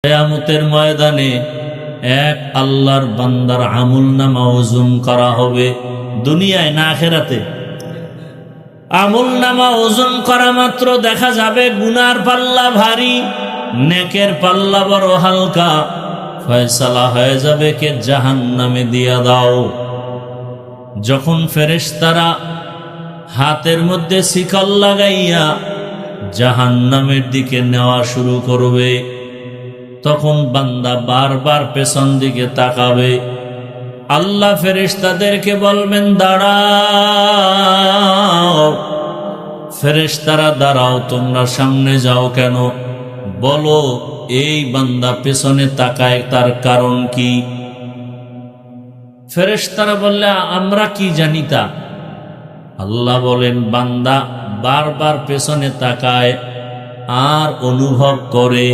কিয়ামতের ময়দানে এক আল্লাহর বান্দার আমলনামা ওজন করা হবে। দুনিয়ায় না আখিরাতে? আমলনামা ওজন করা মাত্র দেখা যাবে গুনার পাল্লা ভারী, নেকের পাল্লা বড় হালকা। ফয়সালা হয়ে যাবে কে জাহান্নামে দিয়া দাও। যখন ফেরেশতারা হাতের মধ্যে শিকল লাগাইয়া জাহান্নামের দিকে নেওয়া শুরু করবে, তখন বান্দা বারবার পেছন দিকে তাকাবে। আল্লাহ ফেরেশতাদেরকে বলবেন দাঁড়াও। ফেরেশতারা দাঁড়াও, তোমরা সামনে যাও কেন? বলো এই বান্দা পেছনে তাকায় তার কারণ কি? ফেরেশতারা বললে আমরা কি জানি তা। আল্লাহ বলেন বান্দা বারবার পেছনে তাকায় আর অনুভব করে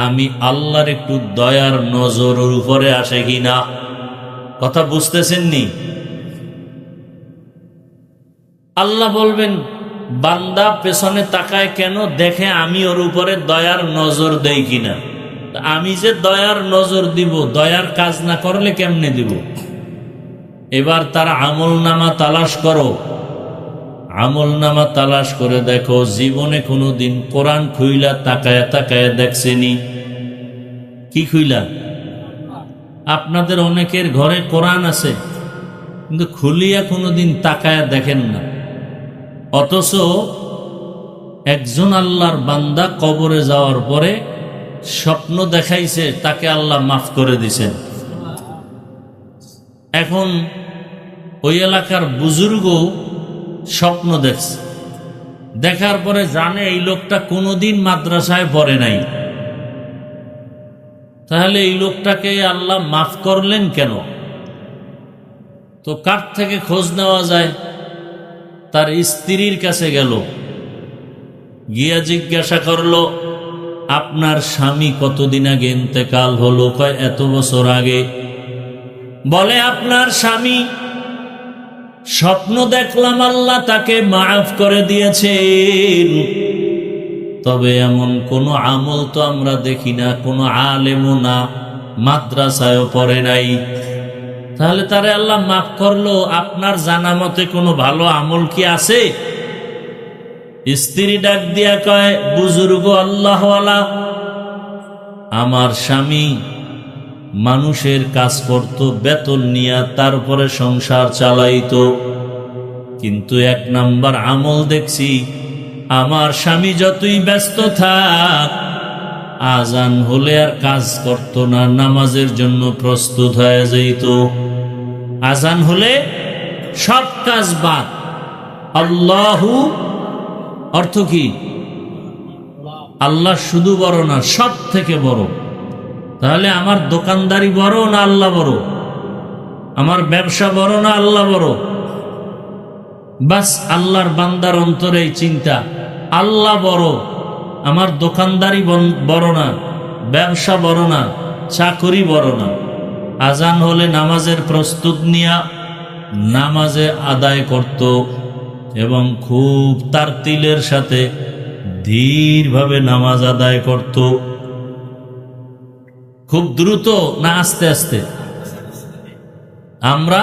আমি আল্লাহর একটু দয়ার নজর উপরে আসে কিনা। কথা বুঝতেছেননি? আল্লাহ বলবেন বান্দা পেছনে তাকায় কেন? দেখে আমি ওর উপরে দয়ার নজর দেই কিনা। আমি যে দয়ার নজর দিব, দয়ার কাজ না করলে কেমনে দিব? এবার তার আমলনামা তালাশ করো। আমলনামা তালাশ করে দেখো জীবনে কোনোদিন কোরআন খুইলা তাকায় তাকায় দেখছেনি? কি খুইলা? আপনাদের অনেকের ঘরে কোরআন আছে কিন্তু খুলিয়া কোনোদিন তাকায় দেখেন না। অথচ একজন আল্লাহর বান্দা কবরে যাওয়ার পরে স্বপ্ন দেখাইছে, তাকে আল্লাহ মাফ করে দিছেন। এখন ওই এলাকার বুজুর্গ স্বপ্ন দেখছে, দেখার পরে জানে এই লোকটা কোনোদিন মাদ্রাসায় পড়ে নাই, তাহলে এই লোকটাকে আল্লাহ মাফ করলেন কেন? তো কার থেকে খোঁজ নেওয়া যায়? তার স্ত্রীর কাছে গেল, গিয়া জিজ্ঞাসা করলো আপনার স্বামী কতদিন আগে ইন্তেকাল হলো? কয় এত বছর আগে। বলে আপনার স্বামী স্বপ্ন দেখলাম আল্লাহ তাকে মাফ করে দিয়েছেন, তবে এমন কোন আমল তো আমরা দেখি না, কোনো আলেমও না, মাদ্রাসায়ও পড়ে নাই। তাহলে তারে আল্লাহ মাফ করলো, আপনার জানা মতে কোনো ভালো আমল কি আছে? স্ত্রী ডাক দিয়া কয় বুজুর্গ আল্লাহওয়ালা, আমার স্বামী মানুষের কাজ করত, বেতন নিয়া তারপরে সংসার চালাইতো, কিন্তু এক নাম্বার আমল দেখছি আমার স্বামী যতই ব্যস্ত থাক আজান হলে আর কাজ করত না, নামাজের জন্য প্রস্তুত হয়ে যেত। আজান হলে সব কাজ বাদ। আল্লাহু অর্থ কি? আল্লাহ শুধু বড় না, সব থেকে বড়। তাহলে আমার দোকানদারি বড় না আল্লাহ বড়? আমার ব্যবসা বড় না আল্লাহ বড়? বাস আল্লাহর বান্দার অন্তরে এই চিন্তা, আল্লাহ বড়, আমার দোকানদারি বড় না, ব্যবসা বড় না, চাকরি বড় না। আজান হলে নামাজের প্রস্তুত নিয়া নামাজে আদায় করত এবং খুব তারতিলের সাথে ধীরভাবে নামাজ আদায় করত। খুব দ্রুত না আস্তে আস্তে? আমরা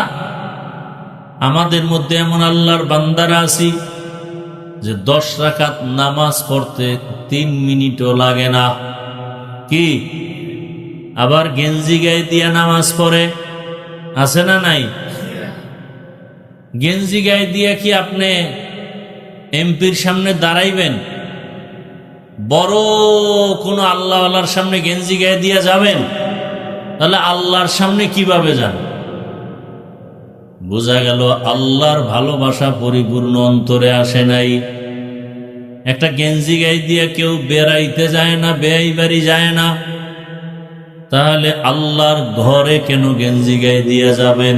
আমাদের মধ্যে এমন আল্লাহর বান্দারা আছি যে 10 রাকাত নামাজ পড়তে 3 মিনিটও লাগে না। কি আবার গেঞ্জি গায়ে দিয়া নামাজ পড়ে, আছে না নাই? গেঞ্জি গায়ে দিয়া কি আপনি এমপির সামনে দাঁড়াইবেন? বড় কোনো আল্লাহওয়ালার সামনে গেঞ্জি গায়ে দিয়া যাবেন? তাহলে আল্লাহর সামনে কিভাবে যান? বোঝা গেল আল্লাহর ভালোবাসা পরিপূর্ণ অন্তরে আসে নাই। একটা গেঞ্জি গায়ে দিয়ে কেউ বেড়াইতে যায় না, বেয়াই বাড়ি যায় না, তাহলে আল্লাহর ঘরে কেন গেঞ্জি গায়ে দিয়ে যাবেন?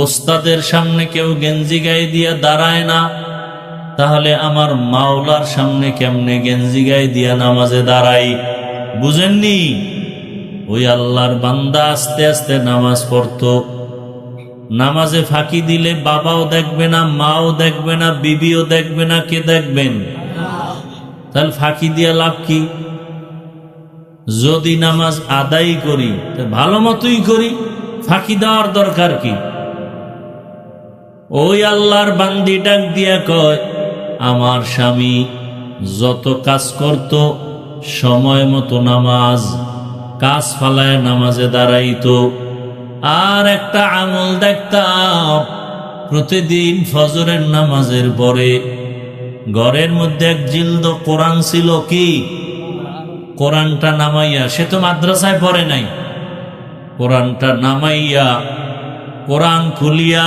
ওস্তাদের সামনে কেউ গেঞ্জি গায়ে দিয়ে দাঁড়ায় না, তাহলে আমার মাওলার সামনে কেমনে গেঞ্জি গায়ে দিয়া নামাজে দাঁড়াই? বুঝেননি? ওই আল্লাহর বান্দা আস্তে আস্তে নামাজ পড়তো। নামাজে ফাঁকি দিলে বাবাও দেখবে না, মাও দেখবে না, বিবিও দেখবে না, কে দেখবেন? তাহলে ফাঁকি দিয়া লাভ কি? যদি নামাজ আদায় করি তো ভালো মতোই করি, ফাঁকি দেওয়ার দরকার কি? ওই আল্লাহর বান্দি ডাক দিয়া কয়, আমার স্বামী যত কাজ করত সময় মতো নামাজ, কাজ ফালায় নামাজে দাঁড়াইতো। আর একটা আমল দেখতাম, প্রতিদিন ফজরের নামাজের পরে ঘরের মধ্যে এক জিলদ কোরআন ছিল, কি কোরআনটা নামাইয়া, সে তো মাদ্রাসায় পড়ে নাই, কোরআনটা নামাইয়া কোরআন খুলিয়া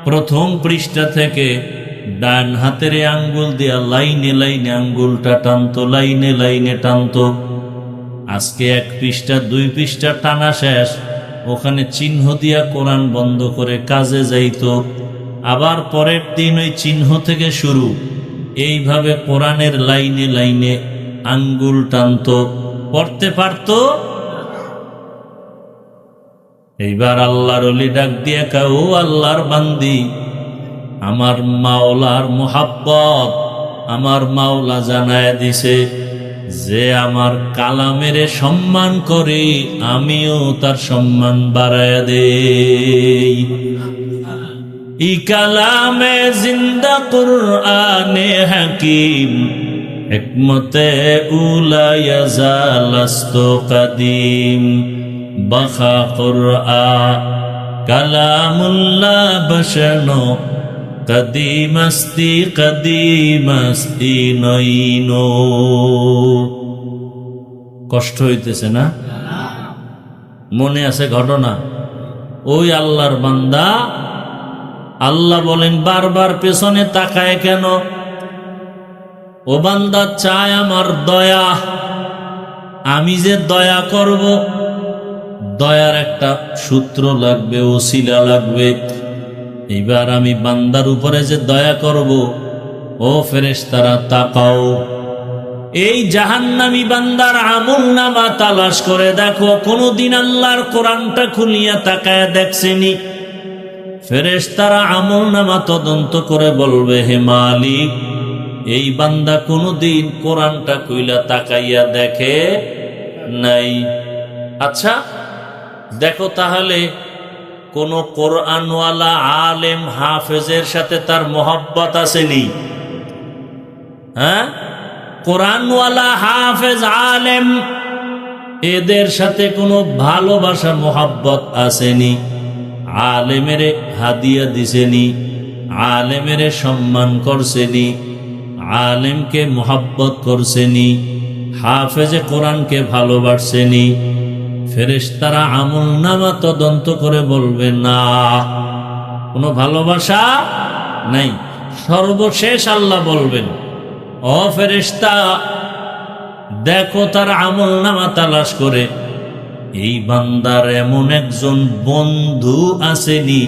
প্রথম পৃষ্ঠা থেকে ডান হাতের আঙ্গুল দিয়া লাইনে লাইনে আঙ্গুলটা টানতো, লাইনে লাইনে টানতো। আজকে এক পৃষ্ঠা 2 পৃষ্ঠা টানা শেষ, ওখানে চিহ্ন দিয়া কোরআন বন্ধ করে কাজে যাইতো। আবার পরের দিন ওই চিহ্ন থেকে শুরু, এইভাবে কোরআনের লাইনে লাইনে আঙ্গুল টানতো, পড়তে পারত। এইবার আল্লাহর ওলি ডাক দিয়ে কয়, ও আল্লাহর বান্দি, আমার মাওলার মুহাব্বত আমার মাওলা জানায় দিছে যে আমার কালামের সম্মান করে, আমিও তার সম্মান বাড়ায় দেই। ই কালামে জিন্দা কুরআনে হাকিম, হিকমতে উলা ইয়াজালাস্ত কাদিম, বাখা কুরআন কালামুল্লাহ বশনো, কদিমস্তি নইনো। কষ্ট হইতেছে না? মনে আছে ঘটনা, ওই আল্লাহর বান্দা, আল্লাহ বলেন বারবার পেছনে তাকায় কেন? ও বান্দা চায় আমার দয়া, আমি যে দয়া করব, দয়ার একটা সূত্র লাগবে, ওসিলা লাগবে। এবার আমি বান্দার উপরে যে দয়া করব, ও ফেরেশতারা তাকাও, এই জাহান্নামী বান্দার আমলনামা তালাশ করে দেখো, কোনদিন আল্লাহর কোরআনটা খুলিয়া তাকায় দেখছেনি? ফেরেশতারা আমলনামা তদন্ত করে বলবে, হে মালিক, এই বান্দা কোনদিন কোরআনটা খুইলা তাকাইয়া দেখে নাই। আচ্ছা দেখো তাহলে, কোন কোরআনওয়ালা আলেম হাফেজের সাথে তার মোহাব্বত আসেনি? হ্যাঁ, কোরআনওয়ালা হাফেজ আলেম এদের সাথে কোনো ভালোবাসা মোহাব্বত আসেনি? আলেমেরে হাদিয়া দিছেনি, আলেমেরে সম্মান করছেনি, আলেমকে মোহাব্বত করছেনি, হাফেজে কোরআনকে ভালোবাসছেনি? ফেরেশতারা আমলনামা তদন্ত করে বলবে না, কোনো ভালোবাসা নাই। সর্বশেষ আল্লাহ বলবেন, ও ফেরেশতা, দেখো তার আমলনামা তালাশ করে, এই বান্দার এমন একজন বন্ধু আসেনি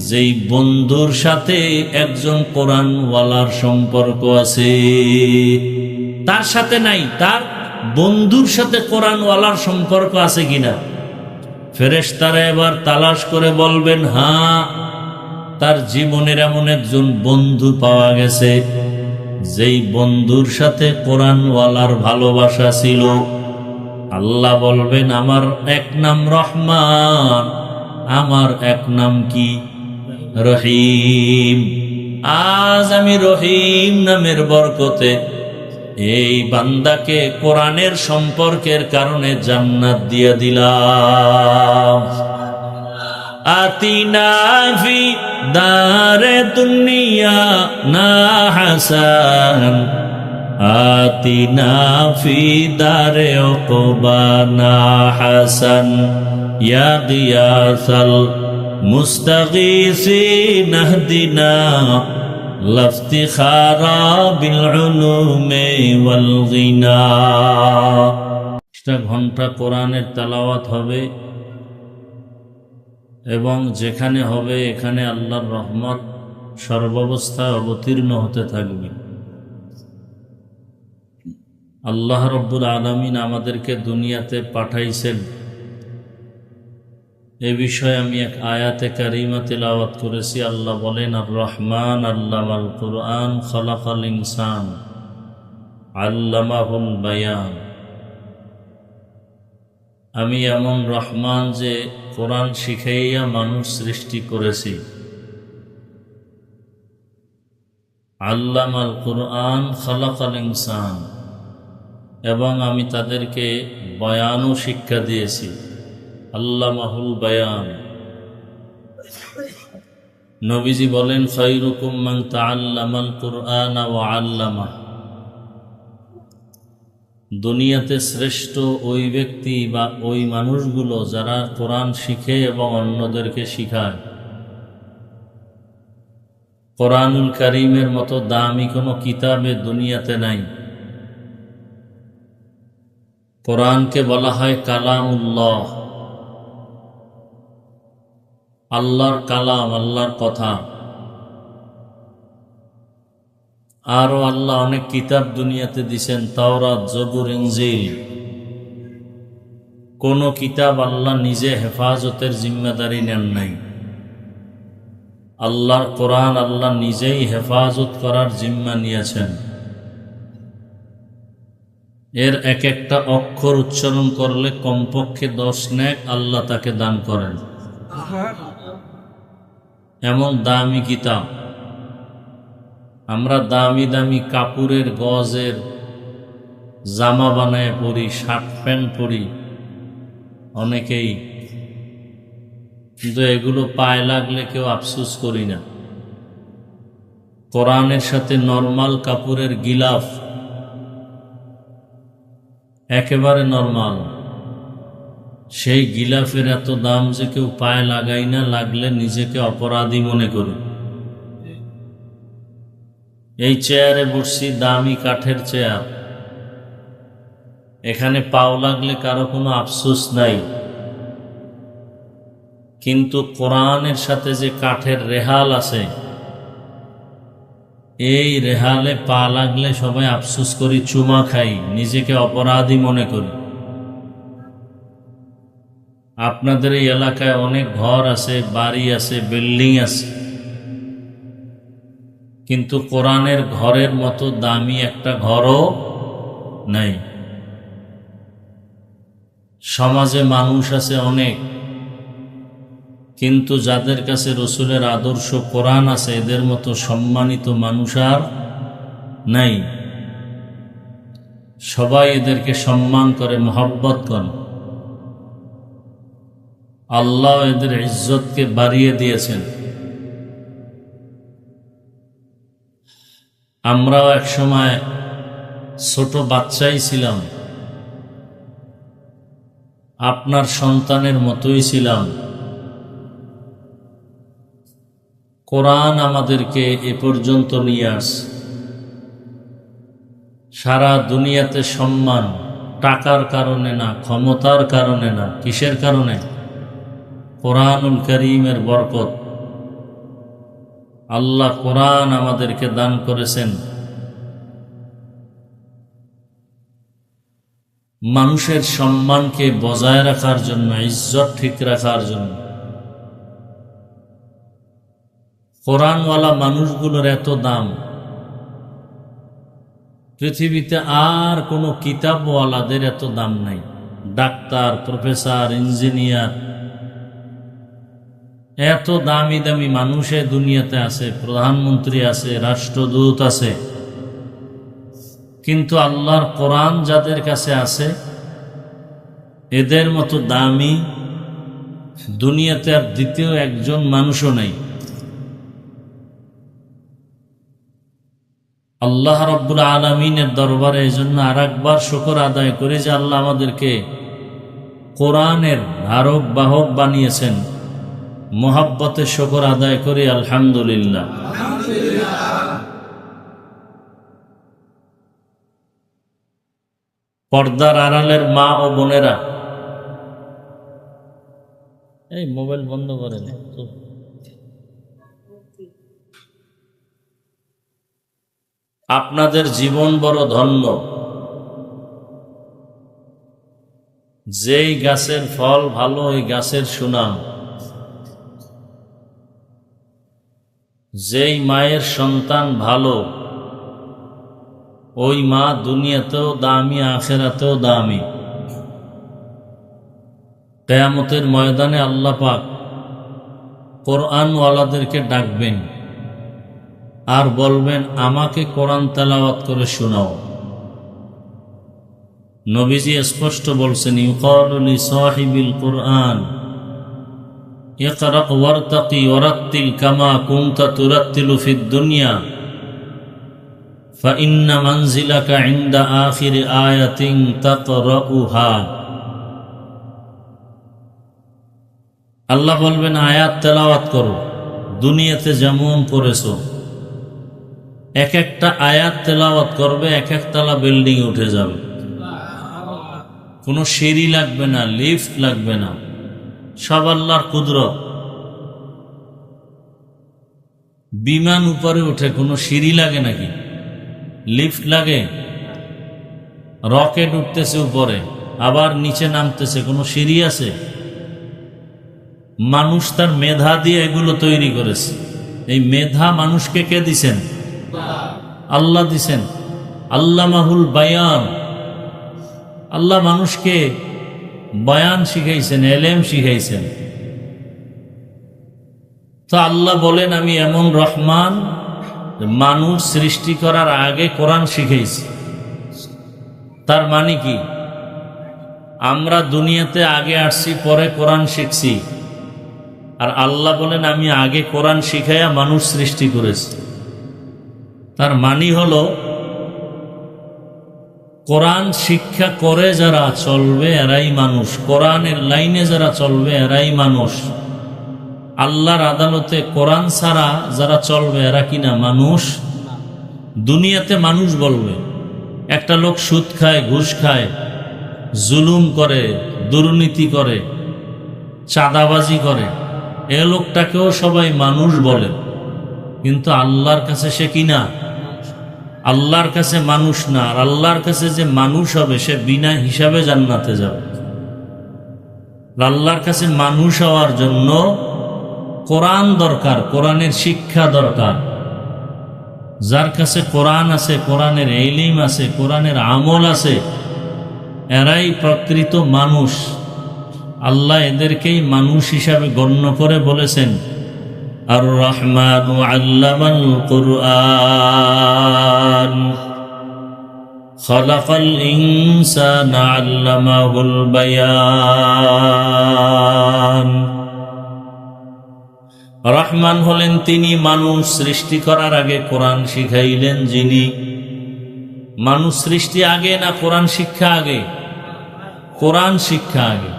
যেই বন্ধুর সাথে একজন কোরআনওয়ালার সম্পর্ক আছে? তার সাথে নাই, তার বন্ধুর সাথে কোরআনওয়ালার সম্পর্ক আছে কিনা? ফেরেশতারা এবার তালাশ করে বলবেন, হ্যাঁ, তার জীবনের এমন একজন বন্ধু পাওয়া গেছে যেই বন্ধুর সাথে কোরআনওয়ালার ভালোবাসা ছিল। আল্লাহ বলবেন, আমার এক নাম রহমান, আমার এক নাম কি? রহিম। আজ আমি রহিম নামের বরকতে এই বান্দাকে কোরআনের সম্পর্কের কারণে জান্নাত দিয়ে দিলাম। আতিনা ফি দারে দুনিয়া না হাসান, আতিনা ফি দারে উকবা না হাসান, ইয়া গিয়াসাল মুস্তাগীসিন ইহদিনা লাফতিখারা বিল উলুমি ওয়াল গিনা। 1 ঘন্টা কোরআনের তেলাওয়াত হবে এবং যেখানে হবে এখানে আল্লাহর রহমত সর্বাবস্থায় অবতীর্ণ হতে থাকবে। আল্লাহ রব্বুল আলামিন আমাদেরকে দুনিয়াতে পাঠাইছেন, এ বিষয়ে আমি এক আয়াতে কারিমা তিলাওয়াত করেছি। আল্লাহ বলেন, আর রহমান আল্লামাল কুরআন খালাকাল ইনসান আল্লামাহুল বায়ান। আমি এমন রহমান যে কোরআন শিখাইয়া মানুষ সৃষ্টি করেছি। আল্লামাল কুরআন খালাকাল ইনসান, এবং আমি তাদেরকে বয়ানও শিক্ষা দিয়েছি। আল্লামাহুল বায়ান। নবীজি বলেন, খায়রুকুম মান তাআল্লামাল কুরআন ওয়া আল্লামা। দুনিয়াতে শ্রেষ্ঠ ওই ব্যক্তি বা ওই মানুষগুলো যারা কোরআন শিখে এবং অন্যদেরকে শিখায়। কোরআনুল কারীমের মতো দামি কোনো কিতাবে দুনিয়াতে নাই। কোরআনকে বলা হয় কালামুল্লাহ, আল্লাহর কালাম, আল্লাহর কথা। আরও আল্লাহ অনেক কিতাব দুনিয়াতে দিছেন, তাওরাত, জবুর, ইনজিল। কোন কিতাব আল্লাহ নিজে হেফাজতের জিম্মাদারি নেন নাই। আল্লাহর কোরআন আল্লাহ নিজেই হেফাজত করার জিম্মা নিয়েছেন। এর এক একটা অক্ষর উচ্চারণ করলে কমপক্ষে 10 নেক আল্লাহ তাকে দান করেন। এমন দামি কিতাব। আমরা দামি দামি কাপড়ের গজের জামা বানায় পরি, শার্ট প্যান্ট পরি অনেকেই, কিন্তু এগুলো পায়ে লাগলে কেউ আফসোস করি না। কোরআনের সাথে নরমাল কাপড়ের গিলাফ একেবারে নরমাল, সেই গিলাফের এত দাম যে কেউ পায়ে লাগাই না, লাগলে নিজেকে অপরাধী মনে করি। এই চেয়ারে বসছি, দামি কাঠের চেয়ার, এখানে পাও লাগলে কারো কোনো আফসোস নাই। কিন্তু কোরআনের সাথে যে কাঠের রেহাল আছে, এই রেহালে পা লাগলে সবাই আফসোস করি, চুমা খাই, নিজেকে অপরাধী মনে করি। আপনাদের এই এলাকায় অনেক ঘর আছে, বাড়ি আছে, বিল্ডিং আছে, কিন্তু কোরআনের ঘরের মতো দামি একটা ঘরও নাই। সমাজে মানুষ আছে অনেক, কিন্তু যাদের কাছে রসুলের আদর্শ কোরআন আছে, এদের মতো সম্মানিত মানুষ আর নাই। সবাই এদেরকে সম্মান করে, মহব্বত করে। আল্লাহ এদের ইজ্জতকে বাড়িয়ে দিয়েছেন। আমরাও এক সময় ছোট বাচ্চাই ছিলাম, আপনার সন্তানের মতোই ছিলাম। কোরআন আমাদেরকে এ পর্যন্ত নিয়ে আসে। সারা দুনিয়াতে সম্মান টাকার কারণে না, ক্ষমতার কারণে না, কিসের কারণে? কোরআনুল কারীমের বরকত। আল্লাহ কোরআন আমাদেরকে দান করেছেন মানুষের সম্মানকে বজায় রাখার জন্য, ইজ্জত ঠিক রাখার জন্য। কোরআনওয়ালা মানুষগুলোর এত দাম, পৃথিবীতে আর কোনো কিতাবওয়ালাদের এত দাম নাই। ডাক্তার, প্রফেসর, ইঞ্জিনিয়ার, এত দামি দামি মানুষে দুনিয়াতে আছে, প্রধানমন্ত্রী আছে, রাষ্ট্রদূত আছে, কিন্তু আল্লাহর কোরআন যাদের কাছে আছে, এদের মতো দামি দুনিয়াতে আর দ্বিতীয় একজন মানুষও নেই। আল্লাহ রাব্বুল আলামিনের দরবারে এজন্য আরেকবার শুকর আদায় করি যে আল্লাহ আমাদেরকে কোরআনের ধারক বাহক বানিয়েছেন। মোহাব্বতে শুকর আদায় করি, আলহামদুলিল্লাহ। পর্দার আড়ালের মা ও বোনেরা, এই মোবাইল বন্ধ করেন। আপনাদের জীবন বড় ধন্য। যেই গাছের ফল ভালো, ওই গাছের সুনাম। যেই মায়ের সন্তান ভালো, ওই মা দুনিয়াতেও দামি, আখেরাতেও দামি। কিয়ামতের ময়দানে আল্লাহ পাক কোরআনওয়ালাদেরকে ডাকবেন আর বলবেন, আমাকে কোরআন তেলাওয়াত করে শোনাও। নবীজি স্পষ্ট বলছেন, ইউকালু লিসাহিবিল কুরআন ইকরা ওয়ারতাকি ওয়ারাত্তিল কামা কুনতা তুরাত্তিলু ফিদ দুনিয়া ফাইন্না মানজিলাকা ইনদা আখিরি আয়াতিন তাকরাউহা। আল্লাহ বলবেন, আয়াত তেলাওয়াত করো, দুনিয়াতে যেমন করেছো। এক একটা আয়াত তেলাওয়াত করবে, এক একতলা বিল্ডিং উঠে যাবে, কোনো সিঁড়ি লাগবে না, লিফট লাগবে না, সব আল্লাহর কুদরত। বিমান উপরে উঠে, কোনো সিঁড়ি লাগে নাকি? লিফট লাগে? রকেট উঠতেছে উপরে, আবার নিচে নামতেছে, কোনো সিঁড়ি আছে? মানুষ তার মেধা দিয়ে এগুলো তৈরি করেছে। এই মেধা মানুষকে কে দিছেন? আল্লাহ দিছেন। আল্লামাহুল বায়ান, আল্লাহ মানুষকে বয়ান শিখাইছেন, এলেম শিখাইছেন। তো আল্লাহ বলেন, আমি এমন রহমান, মানুষ সৃষ্টি করার আগে কোরআন শিখাইছি। তার মানে কি? আমরা দুনিয়াতে আগে আসছি, পরে কোরআন শিখছি। আর আল্লাহ বলেন, আমি আগে কোরআন শিখাইয়া মানুষ সৃষ্টি করেছি। তার মানে হলো, কোরআন শিক্ষা করে যারা চলবে এরাই মানুষ, কোরআনের লাইনে যারা চলবে এরাই মানুষ। আল্লাহর আদালতে কোরআন ছাড়া যারা চলবে এরা কিনা মানুষ? দুনিয়াতে মানুষ বলবে। একটা লোক সুদ খায়, ঘুষ খায়, জুলুম করে, দুর্নীতি করে, চাঁদাবাজি করে, এ লোকটাকেও সবাই মানুষ বলে। কিন্তু আল্লাহর কাছে সে কিনা? আল্লাহর কাছে মানুষ না। আর আল্লাহর কাছে যে মানুষ হবে সে বিনা হিসাবে জান্নাতে যাবে। আল্লাহর কাছে মানুষ হওয়ার জন্য কোরআন দরকার, কোরআনের শিক্ষা দরকার। যার কাছে কোরআন আছে, কোরআনের ইলম আছে, কোরআনের আমল আছে, এরাই প্রকৃত মানুষ। আল্লাহ এদেরকেই মানুষ হিসাবে গণ্য করে বলেছেন, আর রহমান আল্লামাল কুরআন খালাকাল ইনসানা আল্লামাহুল বায়ান। রহমান হলেন তিনি, মানুষ সৃষ্টি করার আগে কোরআন শিখাইলেন যিনি। মানুষ সৃষ্টি আগে না কোরআন শিক্ষা আগে? কোরআন শিক্ষা আগে।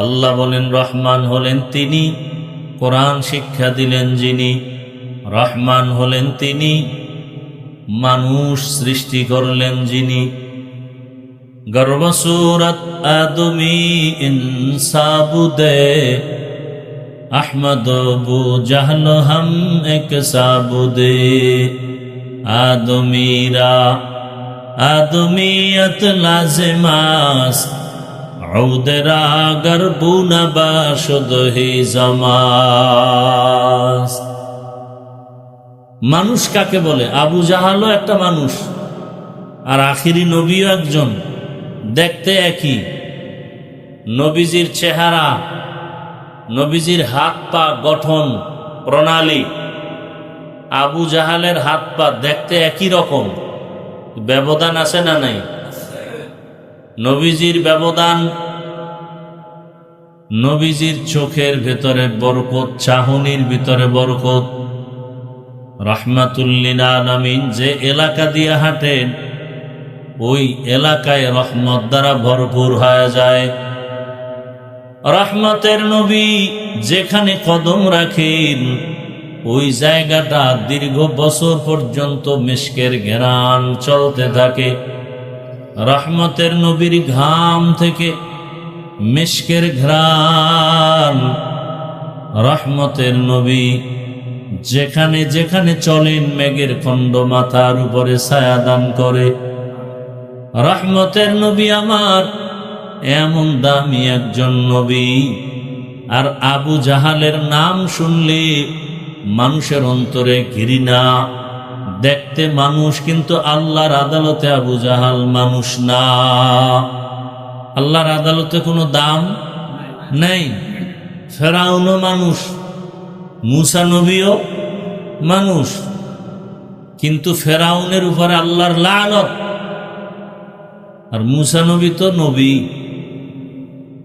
আল্লাহ বলেন, রহমান হলেন তিনি, কোরআন শিক্ষা দিলেন যিনি। রহমান হলেন তিনি, মানুষ সৃষ্টি করলেন যিনি। গর্বসূরত আদমি ইনসাবুদে আহমদ বু জাহল হম এক সাবুদে। আদমিরা আদমিয়ত লাজমাস ঔদেরা গরবুনা বাশুদ হি জামাস। মানুষ কাকে বলে? আবু জাহালও একটা মানুষ, আর আখিরি নবীও একজন, দেখতে একই। নবীজির চেহারা, নবীজির হাত পা গঠন প্রণালী, আবু জাহালের হাত পা দেখতে একই রকম। ব্যবধান আছে না নাই? নবীজির ব্যবধান, নবীজির চোখের ভেতরে বরকত, চাহনির ভিতরে বরকত। রাহমাতুল্লিল আলামিন যে এলাকা দিয়ে হাঁটেন, ওই এলাকায় রহমত দ্বারা ভরপুর হয়ে যায়। রহমতের নবী যেখানে কদম রাখেন, ওই জায়গাটা দীর্ঘ বছর পর্যন্ত মিশকের ঘেরান চলতে থাকে। রহমতের নবীর ঘাম থেকে মিশকের ঘ্রাণ। রহমতের নবী যেখানে যেখানে চলেন, মেঘের খণ্ড মাথার উপরে ছায়া দান করে। রহমতের নবী আমার এমন দামি একজন নবী। আর আবু জাহালের নাম শুনলে মানুষের অন্তরে ঘৃণা। দেখতে মানুষ, কিন্তু আল্লাহর আদালতে আবু জাহাল মানুষ না। আল্লাহর আদালতে কোনো দাম নাই। ফেরাউনও মানুষ, মূসা নবীও মানুষ, কিন্তু ফেরাউনের উপরে আল্লাহর লানত। আর মূসা নবী তো নবী,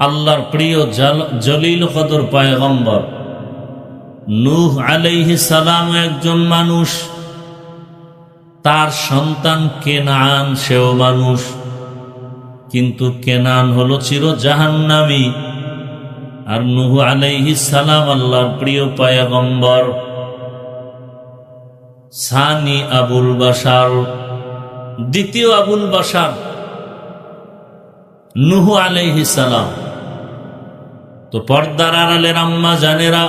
আল্লাহর প্রিয় জলিল কদর পয়গম্বর। নূহ আলাইহিস সালাম একজন মানুষ, তার সন্তান কেনান সেও মানুষ, কিন্তু কেনান হলো চির জাহান্নামী। আর নূহ আলাইহিস সালাম আল্লাহর প্রিয় পয়গম্বর। সানি আবুল বাশার, দ্বিতীয় আবুল বাশার নূহ আলাইহিস সালাম। তো পর্দার আড়ালের আম্মা জানেরা,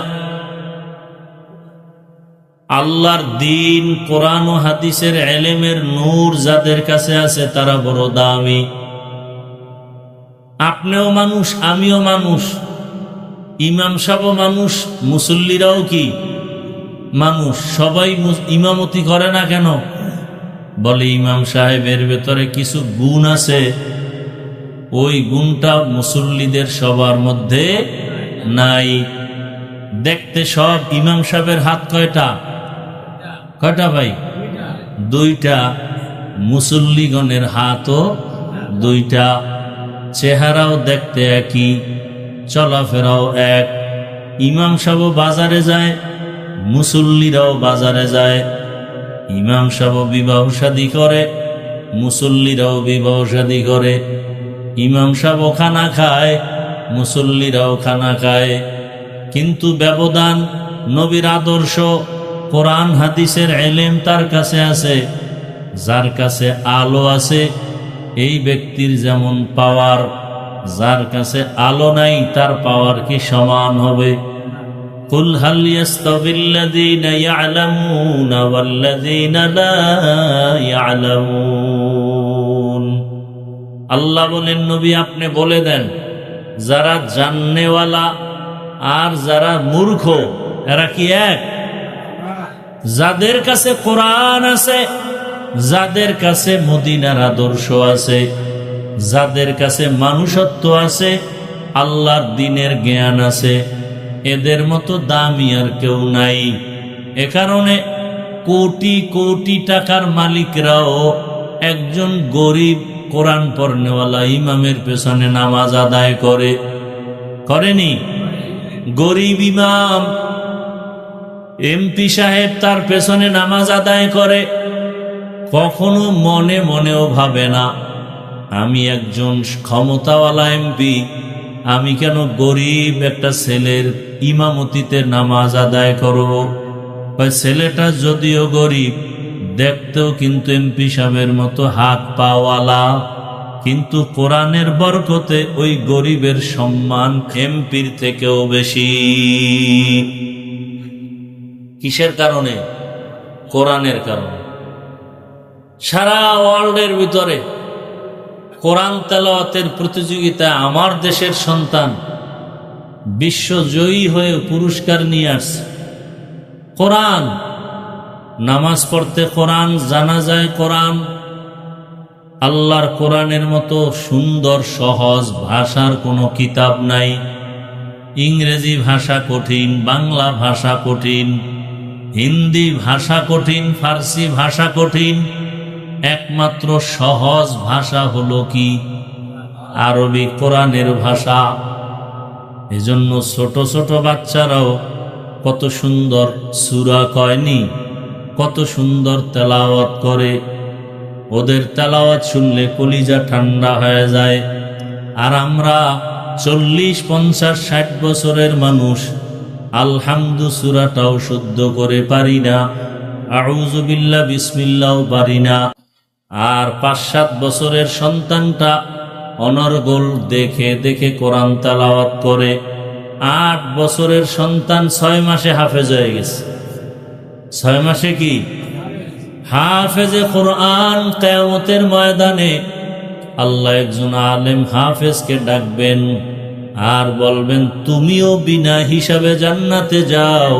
আল্লাহর দ্বীন কোরআন ও হাদিসের ইলমের নূর যাদের কাছে আছে তারা বড় দামি। আপনিও মানুষ, আমিও মানুষ, ইমাম সাহেবও মানুষ, মুসল্লিরাও কি মানুষ। সবাই ইমামতি করে না কেন? বলে ইমাম সাহেবের ভেতরে কিছু গুণ আছে, ওই গুণটা মুসল্লিদের সবার মধ্যে নাই। দেখতে সব ইমাম সাহেবের হাত কয়টা? কয়টা ভাই? দুইটা। মুসল্লিগণের হাতও দুইটা। চেহারাও দেখতে একই, চলাফেরাও এক। ইমাম সাহেব বাজারে যায়, মুসল্লিরাও বাজারে যায়। ইমাম সাহেব বিবাহ শাদী করে, মুসল্লিরাও বিবাহ শাদী করে। ইমাম সাহেব খানা খায়, মুসল্লিরাও খানা খায়। কিন্তু ব্যবধান নবীর আদর্শ, কোরআন হাদিসের ইলম তার কাছে আছে। যার কাছে আলো আছে এই ব্যক্তির যেমন পাওয়ার, যার কাছে আলো নাই তার পাওয়ার কি সমান হবে? কুল হাল ইয়াস্তাবিল্লাযীনা ইয়া'লামুনা ওয়াল্লাযীনা লা ইয়া'লামুন। আল্লাহ বলেন, নবী আপনি বলে দেন, যারা জাননেওয়ালা আর যারা মূর্খ এরা কি এক? যাদের কাছে কোরআন আছে, যাদের কাছে মদিনার আদর্শ আছে, যাদের কাছে মানুষত্ব আছে, আল্লাহর দ্বীনের জ্ঞান আছে, এদের মতো দামি আর কেউ নাই। এ কারণে কোটি কোটি টাকার মালিকরাও একজন গরিব কোরআন পড়নেওয়ালা ইমামের পেছনে নামাজ আদায় করেনি? গরিব ইমাম এমপি সাহেব তার পেছনে নামাজ আদায় করে, কখনো মনে মনেও ভাবে না আমি একজন ক্ষমতাওয়ালা এমপি, আমি কেন গরিব একটা ছেলের ইমামতিতে নামাজ আদায় করব? ছেলেটা যদিও গরিব, দেখতেও কিন্তু এমপি সাহেবের মতো হাত পাওয়ালা, কিন্তু কোরআনের বরকতে ওই গরিবের সম্মান এমপির থেকেও বেশি। কিসের কারণে? কোরআনের কারণে। সারা ওয়ার্ল্ডের ভিতরে কোরআন তেলাওয়াতের প্রতিযোগিতায় আমার দেশের সন্তান বিশ্বজয়ী হয়ে পুরস্কার নিয়ে আসছে। কোরআন, নামাজ পড়তে কোরআন, জানাজায় কোরআন। আল্লাহর কোরআনের মতো সুন্দর সহজ ভাষার কোনো কিতাব নাই। ইংরেজি ভাষা কঠিন, বাংলা ভাষা কঠিন, হিন্দি ভাষা কঠিন, ফার্সি ভাষা কঠিন, একমাত্র সহজ ভাষা হলো কি? আরবি কোরআনের ভাষা। এজন্য ছোট ছোট বাচ্চারাও কত সুন্দর সূরা কয়নি, কত সুন্দর তেলাওয়াত করে। ওদের তেলাওয়াত শুনলে কলিজা ঠান্ডা হয়ে যায়। আর আমরা 40, 50, 60 বছরের মানুষ আলহামদু সূরাটাও শুদ্ধ করে পারি না, আউযু বিল্লাহ বিসমিল্লাহও পারি না। আর 5-7 বছরের সন্তানটা অনর্গল দেখে দেখে কোরআন তেলাওয়াত করে। 8 বছরের সন্তান 6 মাসে হাফেজ হয়ে গেছে। 6 মাসে কি হাফেজে কোরআন। কিয়ামতের ময়দানে আল্লাহ একজন আলেম হাফেজকে ডাকবেন আর বলবেন, তুমিও বিনা হিসাবে জান্নাতে যাও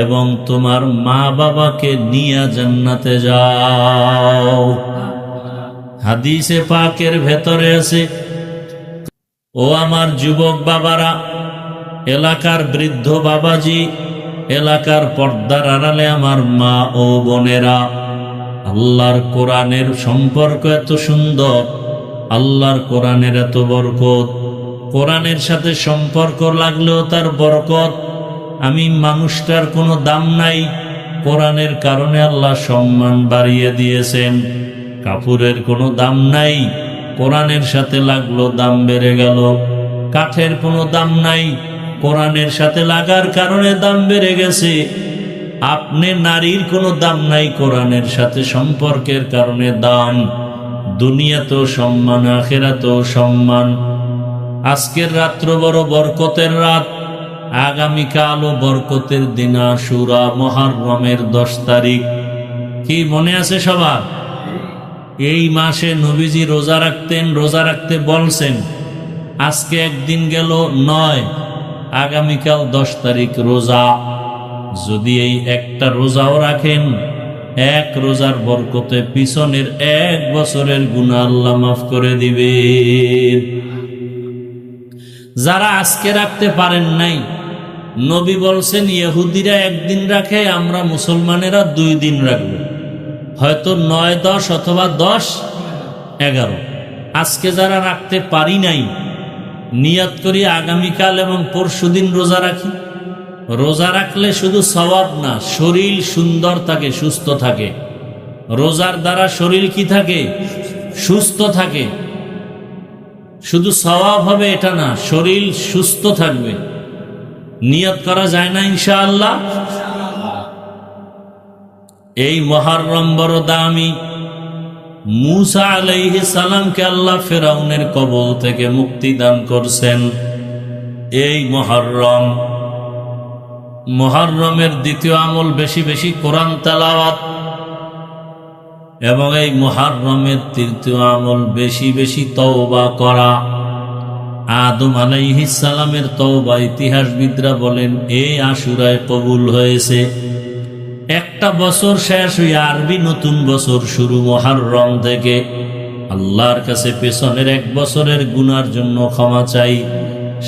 এবং তোমার মা বাবাকে নিয়ে জান্নাতে যাও। হাদিসে পাকের ভেতরে আছে, ও আমার যুবক বাবারা, এলাকার বৃদ্ধ বাবাজি, এলাকার পর্দার আড়ালে আমার মা ও বোনেরা, আল্লাহর কোরআনের সম্পর্ক এত সুন্দর, আল্লাহর কোরআনের এত বরকত। কোরআনের সাথে সম্পর্ক লাগলেও তার বরকত। আমি মানুষটার কোনো দাম নাই, কোরআনের কারণে আল্লাহ সম্মান বাড়িয়ে দিয়েছেন। কাপড়ের কোনো দাম নাই, কোরআনের সাথে লাগলো দাম বেড়ে গেল। কাঠের কোনো দাম নাই, কোরআনের সাথে লাগার কারণে দাম বেড়ে গেছে। আপনি নারীর কোনো দাম নাই, কোরআনের সাথে সম্পর্কের কারণে দাম। দুনিয়াতেও সম্মান, আখিরাতেও সম্মান। আজকের রাত্র বড় বরকতের রাত, আগামীকালও বরকতের দিন, আশুরা মুহররমের 10 তারিখ। কি মনে আছে সবার? এই মাসে নবীজি রোজা রাখতেন, রোজা রাখতে বলছেন। আজকে একদিন গেল 9, আগামীকাল 10 তারিখ রোজা। যদি এই একটা রোজাও রাখেন, এক রোজার বরকতে পিছনের 1 বছরের গুনাহ আল্লাহ মাফ করে দিবেন। যারা আজকে রাখতে পারেন নাই, নবী বলছেন ইহুদিরা একদিন রাখে, আমরা মুসলমানেরা 2 দিন রাখব, হয়তো 9, 10 অথবা 10, 11। আজকে যারা রাখতে পারি নাই, নিয়ত করি আগামীকাল এবং পরশুদিন রোজা রাখি। রোজা রাখলে শুধু সওয়াব না, শরীর সুন্দর থাকে, সুস্থ থাকে। রোজার দ্বারা শরীর কি থাকে? সুস্থ থাকে। শুধু সওয়াব হবে এটা না, শরীর সুস্থ থাকবে। নিয়ত করা যায় না ইনশাআল্লাহ? এই মুহররম বড় দামি। মূসা আলাইহিস সালামকে আল্লাহ ফিরাউনের কবল থেকে মুক্তি দান করছেন এই মুহররম। মুহররমের দ্বিতীয় আমল বেশি বেশি কোরআন তেলাওয়াত, এবং এই মুহররমের তৃতীয় আমল বেশি বেশি তওবা করা। আদম আলাইহিস সালামের তওবা ইতিহাসবিদরা বলেন এই আশুরায় কবুল হয়েছে। একটা বছর শেষ হয়ে আরবি নতুন বছর শুরু মুহররম থেকে। আল্লাহর কাছে পেছনের 1 বছরের গুনার জন্য ক্ষমা চাই।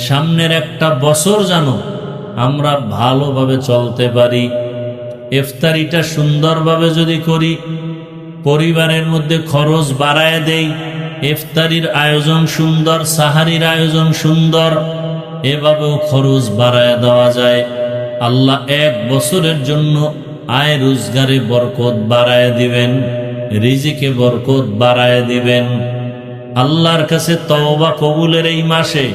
সামনের একটা বছর জানো আমরা ভালোভাবে চলতে পারি। ইফতারিটা সুন্দরভাবে যদি করি, পরিবারের মধ্যে খরচ বাড়ায় দেই, ইফতারির আয়োজন সুন্দর, সাহারির আয়োজন সুন্দর, এভাবেও খরচ বাড়ায় দেওয়া যায়। আল্লাহ 1 বছরের জন্য আয় রোজগারে বরকত বাড়ায় দিবেন, রিজিকে বরকত বাড়ায় দিবেন। আল্লাহর কাছে তওবা কবুলের এই মাসে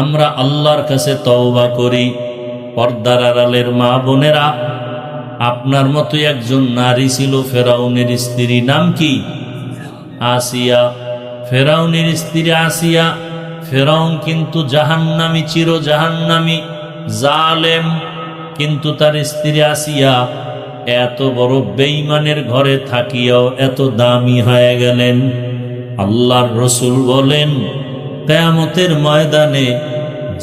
আমরা আল্লাহর কাছে তওবা করি। পর্দার আড়ালের মা বোনেরা, আপনার মতো একজন নারী ছিল ফেরাউনের স্ত্রী, নাম কি? আসিয়া। ফেরাউনের স্ত্রী আসিয়া। ফেরাউন কিন্তু জাহান্নামী, চির জাহান্নামী, জালেম। কিন্তু তার স্ত্রী আসিয়া এত বড় বেঈমানের ঘরে থাকিয়াও এত দামি হয়ে গেলেন। আল্লাহর রসুল বলেন কিয়ামতের ময়দানে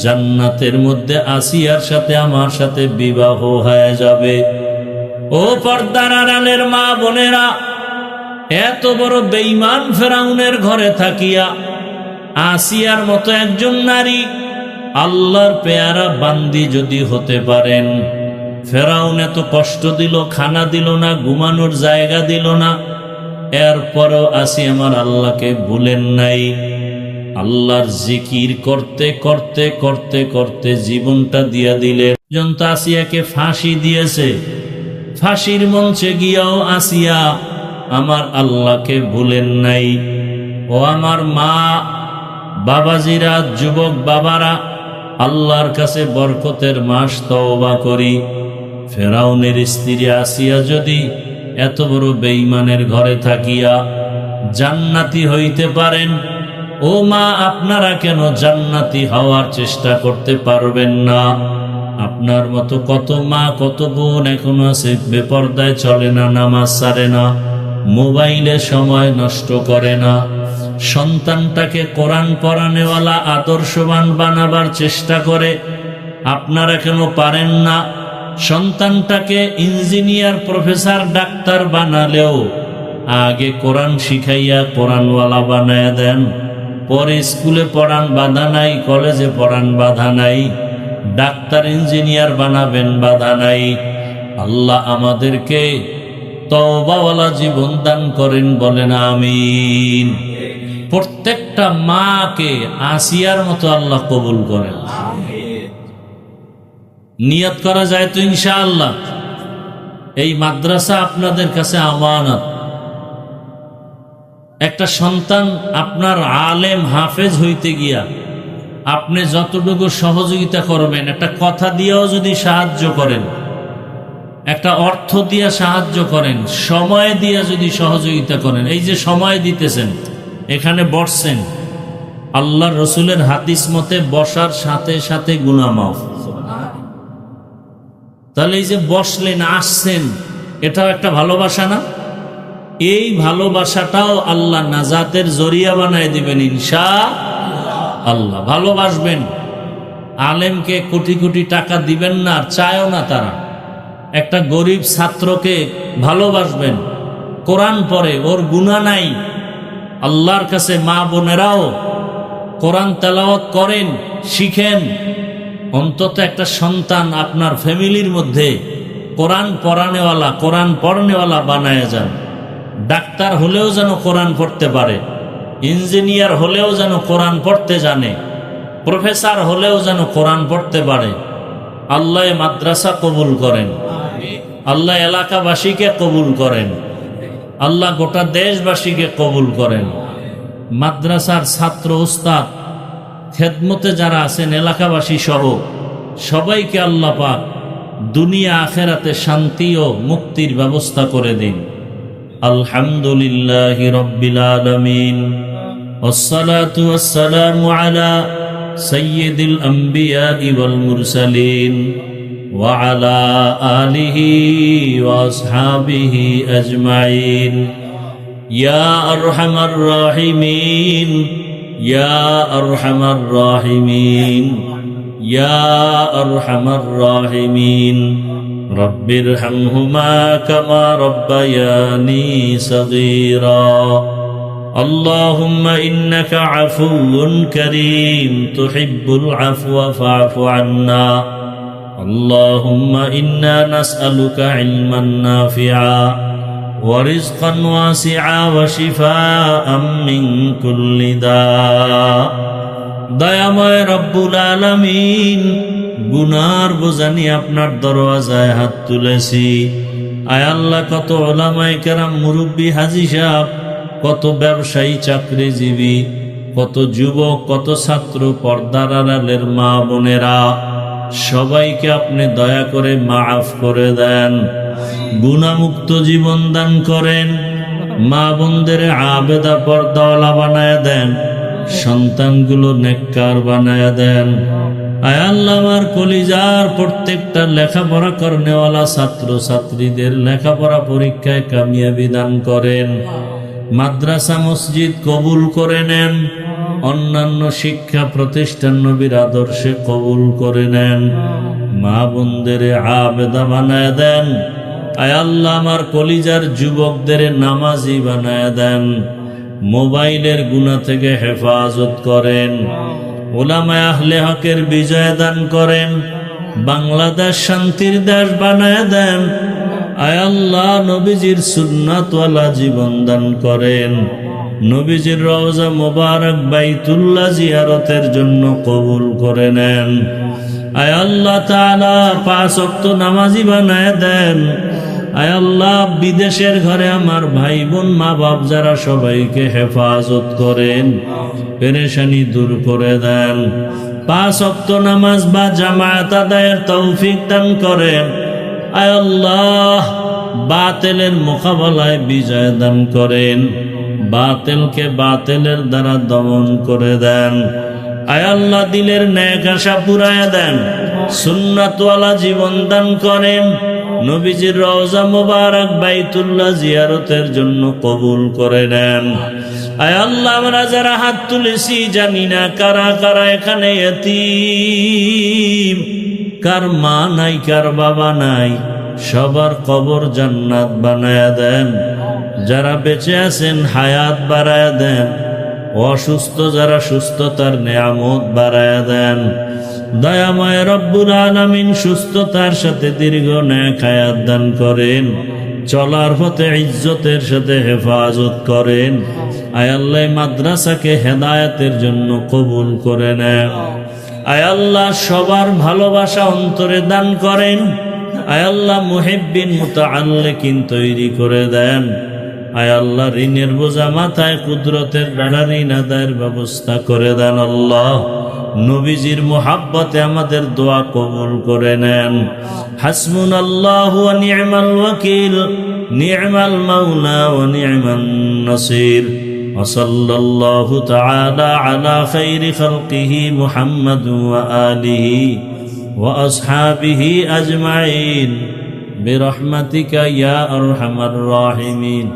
জান্নাতের মধ্যে আসিয়ার সাথে আমার সাথে বিবাহ হয়ে যাবে। ও পর্দার আড়ালের মা বোনেরা, এত বড় বেঈমান ফেরাউনের ঘরে থাকিয়া আসিয়ার মতো একজন নারী আল্লাহর পেয়ারা বান্দি যদি হতে পারেন। ফেরাউন এত কষ্ট দিল, খানা দিল না, ঘুমানোর জায়গা দিল না, এরপরও আসিয়া আমার আল্লাহকে ভুলেন নাই। আল্লাহর জিকির করতে করতে করতে করতে জীবনটা দিয়া দিলেন। পর্যন্ত আসিয়াকে ফাঁসি দিয়েছে। ফাঁসির মঞ্চে গিয়াও আসিয়া আমার আল্লাহকে ভুলেন নাই। ও আমার মা বাবাজিরা, যুবক বাবারা, আল্লাহর কাছে বরকতের মাস তওবা করি। ফেরাউনের স্ত্রী আসিয়া যদি এত বড় বেঈমানের ঘরে থাকিয়া জান্নাতি হইতে পারেন, ও মা আপনারা কেন জান্নাতি হওয়ার চেষ্টা করতে পারবেন না? আপনার মতো কত মা কত বোন এখনো আছে বেপরদায় চলে না, নামাজ ছাড়ে না, মোবাইলে সময় নষ্ট করে না, সন্তানটাকে কোরআন পড়ানেওয়ালা আদর্শবান বানাবার চেষ্টা করে। আপনারা কেন পারেন না? সন্তানটাকে ইঞ্জিনিয়ার, প্রফেসর, ডাক্তার বানালেও আগে কোরআন শিখাইয়া কোরআনওয়ালা বানায় দেন। পরে স্কুলে পড়ান বাধা নাই, কলেজে পড়ান বাধা নাই, ডাক্তার ইঞ্জিনিয়ার বানাবেন বাধা নাই। আল্লাহ আমাদেরকে তওবাওয়ালা জীবন দান করেন, বলেন আমিন। প্রত্যেকটা মাকে আসিয়ার মতো আল্লাহ কবুল করেন। নিয়ত করা যায় তো ইনশাআল্লাহ। এই মাদ্রাসা আপনাদের কাছে আমানত। একটা সন্তান আপনার আলেম হাফেজ হইতে গিয়া আপনি যতটুকু সহযোগিতা করবেন, একটা কথা দিয়েও যদি সাহায্য করেন, একটা অর্থ দিয়ে সাহায্য করেন, সময় দিয়ে যদি সহযোগিতা করেন, এই যে সময় দিতেছেন, এখানে বসছেন, আল্লাহ রসুলের হাদিস মতে বসার সাথে সাথে গুনাহ মাফ। তাহলে এই যে বসলেন, আসছেন, এটাও একটা ভালোবাসা না? এই ভালোবাসাটাও আল্লাহ নাজাতের জরিয়া বানায় দিবেন ইনশাআল্লাহ। ভালোবাসবেন। আলেমকে কোটি কোটি টাকা দিবেন না, আর চায়ও না তারা। একটা গরিব ছাত্রকে ভালোবাসবেন, কোরআন পড়ে, ওর গুনাহ নাই। আল্লাহর কাছে মা বোনেরাও কোরআন তেলাওয়াত করেন, শিখেন। অন্তত একটা সন্তান আপনার ফ্যামিলির মধ্যে কোরআন পড়ানেওয়ালা, কোরআন পড়নেওয়ালা বানায় যান। ডাক্তার হলেও যেন কোরআন পড়তে পারে, ইঞ্জিনিয়ার হলেও যেন কোরআন পড়তে জানে, প্রফেসর হলেও যেন কোরআন পড়তে পারে। আল্লাহ মাদ্রাসা কবুল করেন, আল্লাহ এলাকাবাসীকে কবুল করেন, আল্লাহ গোটা দেশবাসীকে কবুল করেন। মাদ্রাসার ছাত্র, উস্তাদ, খেদমতে যারা আছেন, এলাকাবাসী সহ সবাইকে আল্লাহ পাক দুনিয়া আখেরাতে শান্তি ও মুক্তির ব্যবস্থা করে দিন। আলহামদুলিল্লাহি রাব্বিল আলামিন, ওয়াসসালাতু ওয়াসসালামু আলা সাইয়্যিদিল আম্বিয়া ওয়াল মুরসালিন ওয়া আলা আলিহি ওয়া আসহাবিহি আজমাইন। ইয়া আরহামার রাহিমিন, ইয়া আরহামার রাহিমিন, ইয়া আরহামার রাহিমিন। রব্বিরহামহুমা কামা রব্বায়ানি সগীরা। আল্লাহুম্মা ইন্নাকা আফুউন কারীম তুহিব্বুল আফওয়া ফা'ফু আন্না। আল্লাহুম্মা ইন্না নাসআলুকা ইলমান নাফিআ ওয়া রিজকান ওয়াসিআ ওয়া শিফাআম মিন কুল্লি দা। দয়াময় রব্বুল আলামিন, গুনার বোঝানি আপনার দরওয়াজায় হাত তুলেছি। আয় আল্লাহ, কত উলামায়ে কেরাম, মুরব্বী, হাজী সাহেব, কত ব্যবসায়ী, চাকরিজীবী, কত যুবক, কত ছাত্র, পর্দার আড়ালের মা বোনেরা, সবাইকে আপনি দয়া করে মাফ করে দেন, গুনাহমুক্ত জীবন দান করেন। মা বোনদের আবেদা পর্দাওয়ালা বানায় দেন, সন্তানগুলো নেককার বানায় দেন। আয় আল্লাহ, আমার কলিজার প্রত্যেকটা লেখাপড়া করনেওয়ালা ছাত্র ছাত্রীদের লেখাপড়া পরীক্ষায় কামিয়াবি দান করেন। মাদ্রাসা মসজিদ কবুল করে নেন, অন্যান্য শিক্ষা প্রতিষ্ঠান নবীর আদর্শে কবুল করে নেন। মা বোনদের আবেদা বানায় দেন। আয় আল্লাহ, আমার কলিজার যুবকদের নামাজি বানায় দেন। মোবাইলের গুনাহ থেকে হেফাজত করেন। উলামায়ে আহলে হকের বিজয় দান করেন। বাংলাদেশ শান্তির দেশ বানায় দেন। আয় আল্লাহ, নবীজির সুন্নাতওয়ালা জীবন দান করেন। নবীজির রওজা মোবারক বাইতুল্লাহ জিয়ারতের জন্য কবুল করে নেন। আয় আল্লাহ তাআলা, 5 ওয়াক্ত নামাজি বানায় দেন। আয় আল্লাহ, বিদেশের ঘরে আমার ভাই বোন, মা বাপ যারা, সবাইকে হেফাজত করেন, পেরেশানি দূর করে দেন। 5 ওয়াক্ত নামাজ বা জামায়াত আদায়ের তৌফিক দান করেন। আয় আল্লাহ, বাতিলের মোকাবেলায় বিজয় দান করেন, বাতিলকে বাতিলের দ্বারা দমন করে দেন। আয় আল্লাহ, দিলের নেক আশা পুরায়া দেন, সুন্নাতওয়ালা জীবন দান করেন। নবীজির রওজা মোবারক বাইতুল্লাহ জিয়ারতের জন্য কবুল করে নেন। আয় আল্লাহ, আমরা যারা হাত তুলেছি, জানি না কারা কারা এখানে ইতিম, কার মা নাই, কার বাবা নাই, সবার কবর জান্নাত বানায়া দেন। যারা বেঁচে আছেন হায়াত বাড়ায়া দেন, অসুস্থ যারা সুস্থতার নেয়ামত বাড়ায়া দেন। দয়াময় রব্বুল আলামিন সুস্থতার সাথে দীর্ঘ নেক হায়াত দান করেন, চলার পথে ইজ্জতের সাথে হেফাজত করেন। আয় আল্লাহ মাদ্রাসাকে হেদায়েতের জন্য কবুল করে নেন। আয় আল্লাহ সবার ভালোবাসা অন্তরে দান করেন। আয় আল্লাহ মুহিব্বিন মুতাআল্লিকিন তৈরি করে দেন। আয় আল্লাহ ঋণের বোঝা মাথায় কুদরতের দ্বারা ঋণ আদায়ের ব্যবস্থা করে দেন। আল্লাহ নবীজির মুহাব্বতে আমাদের দোয়া কবুল করে নেন। হাসবুনাল্লাহু ওয়া নি'মাল ওয়াকিল, নি'মাল মাওলা ওয়া নি'মান নাসির। ওয়া সাল্লাল্লাহু তাআলা আলা খাইরি খালকিহি মুহাম্মাদ ওয়া আলিহি ওয়া আসহাবিহি আজমাইন বিরহমাতিকা ইয়া আরহামার রাহিমিন।